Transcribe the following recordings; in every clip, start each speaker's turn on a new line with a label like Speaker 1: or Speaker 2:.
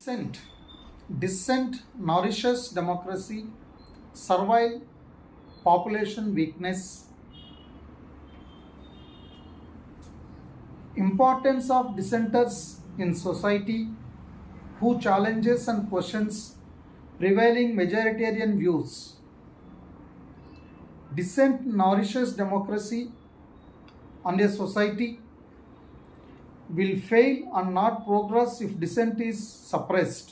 Speaker 1: Dissent. Dissent nourishes democracy, survival, population weakness. Importance of dissenters in society who challenges and questions prevailing majoritarian views. Dissent nourishes democracy and a society will fail and not progress if dissent is suppressed.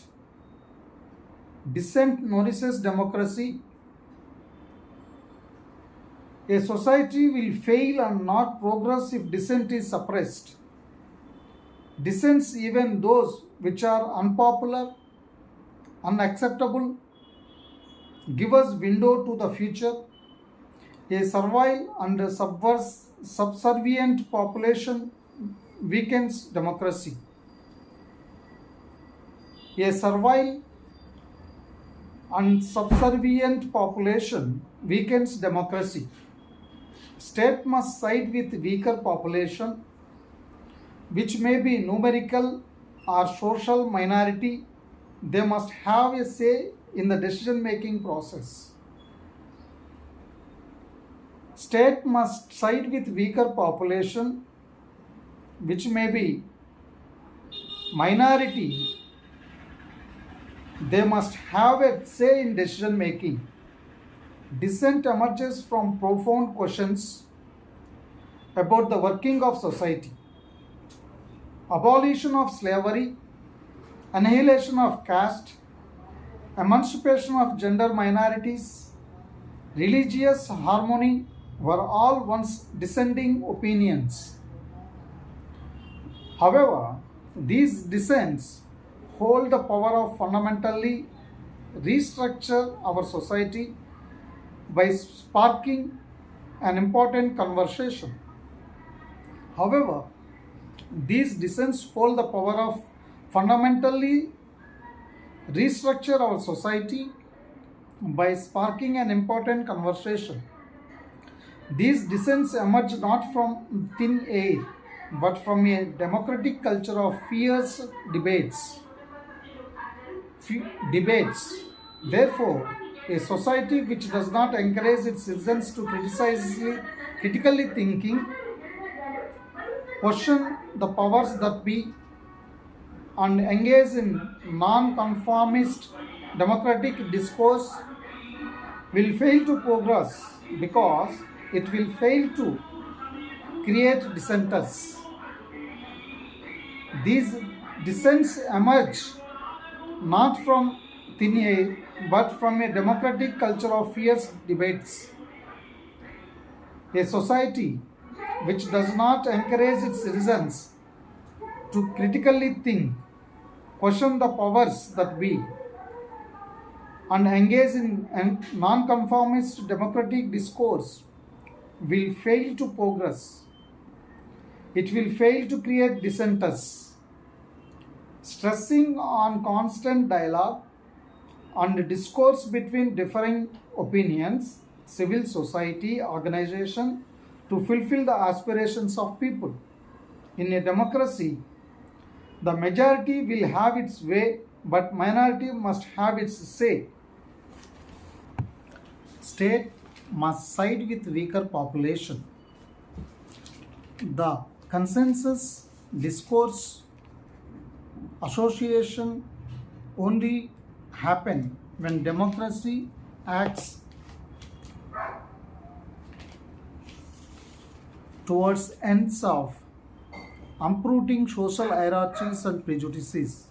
Speaker 1: Dissent nourishes democracy. A society will fail and not progress if dissent is suppressed. Dissents, even those which are unpopular, unacceptable, give us window to the future. A servile and subservient population weakens democracy. A servile and subservient population weakens democracy. State must side with weaker population, which may be numerical or social minority. They must have a say in the decision-making process. State must side with weaker population, which may be minority. They must have a say in decision making. Dissent emerges from profound questions about the working of society. Abolition of slavery, annihilation of caste, emancipation of gender minorities, religious harmony were all once dissenting opinions. However, these dissents hold the power of fundamentally restructure our society by sparking an important conversation. However, these dissents hold the power of fundamentally restructure our society by sparking an important conversation. These dissents emerge not from thin air, but from a democratic culture of fierce debates. Therefore, a society which does not encourage its citizens to critically thinking, question the powers that be, and engage in non-conformist democratic discourse will fail to progress because it will fail to create dissenters. These dissents emerge not from thin air but from a democratic culture of fierce debates. A society which does not encourage its citizens to critically think, question the powers that be, and engage in non-conformist democratic discourse will fail to progress. It will fail to create dissenters. Stressing on constant dialogue and discourse between differing opinions, civil society organization to fulfill the aspirations of people. In a democracy, the majority will have its way, but minority must have its say. State must side with weaker population. The consensus discourse association only happen when democracy acts towards ends of uprooting social hierarchies and prejudices.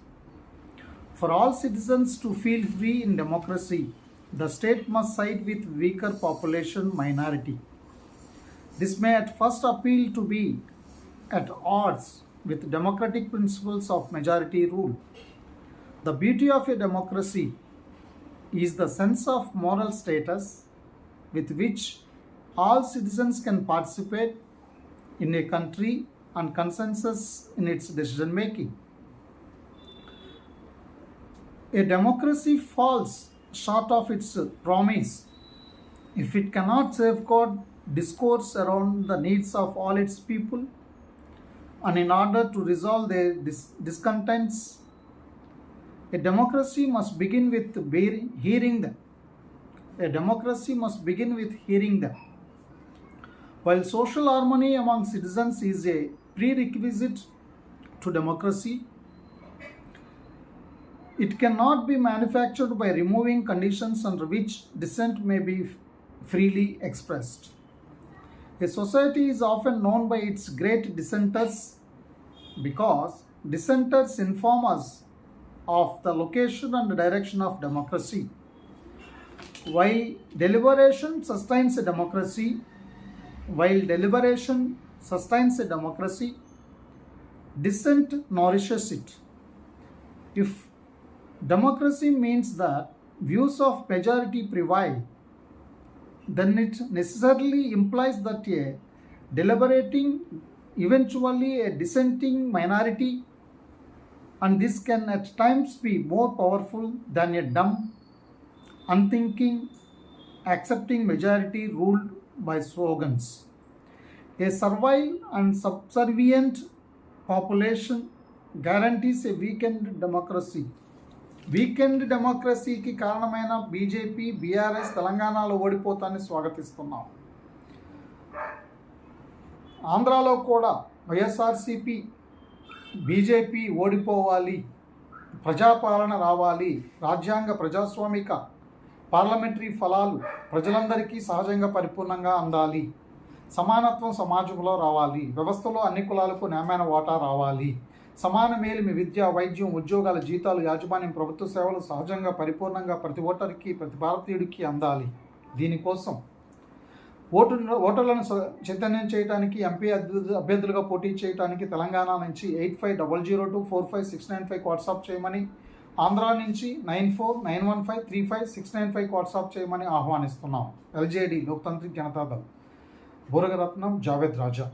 Speaker 1: For all citizens to feel free in democracy, the state must side with weaker population minority. This may at first appeal to be at odds with democratic principles of majority rule. The beauty of a democracy is the sense of moral status with which all citizens can participate in a country and consensus in its decision making. A democracy falls short of its promise if it cannot safeguard discourse around the needs of all its people, and in order to resolve their discontents, A democracy must begin with hearing them. A democracy must begin with hearing them. While social harmony among citizens is a prerequisite to democracy, it cannot be manufactured by removing conditions under which dissent may be freely expressed. A society is often known by its great dissenters because dissenters inform us of the location and direction of democracy. While deliberation sustains a democracy, dissent nourishes it. If democracy means that views of majority prevail, then it necessarily implies that a deliberating, eventually a dissenting minority, and this can at times be more powerful than a dumb, unthinking, accepting majority ruled by slogans. A servile and subservient population guarantees a weakened democracy. Weakened డెమోక్రసీకి కారణమైన BJP, BRS తెలంగాణలో ఓడిపోతాన్ని స్వాగతిస్తున్నాం. ఆంధ్రాలో కూడా YSRCP, BJP ఓడిపోవాలి, ప్రజాపాలన రావాలి, రాజ్యాంగ ప్రజాస్వామిక parliamentary ఫలాలు ప్రజలందరికీ సహజంగా పరిపూర్ణంగా అందాలి, సమానత్వం సమాజంలో రావాలి, వ్యవస్థలో అన్ని కులాలకు న్యాయమైన వాటా రావాలి, సమాన మేలిమి విద్య, వైద్యం, ఉద్యోగాల, జీతాలు, యాజమాన్యం, ప్రభుత్వ సేవలు సహజంగా పరిపూర్ణంగా ప్రతి ఓటర్కి, ప్రతి భారతీయుడికి అందాలి. దీనికోసం ఓటర్లను చైతన్యం చేయడానికి, ఎంపీ అభ్యర్థులుగా పోటీ చేయడానికి తెలంగాణ నుంచి 8500245695 వాట్సాప్ చేయమని, ఆంధ్ర నుంచి 9491535695 వాట్సాప్ చేయమని ఆహ్వానిస్తున్నాం. ఎల్జేడి లోక్తాంత్రిక్ జనతాదళ్, బోరగరత్నం, జావేద్ రాజా.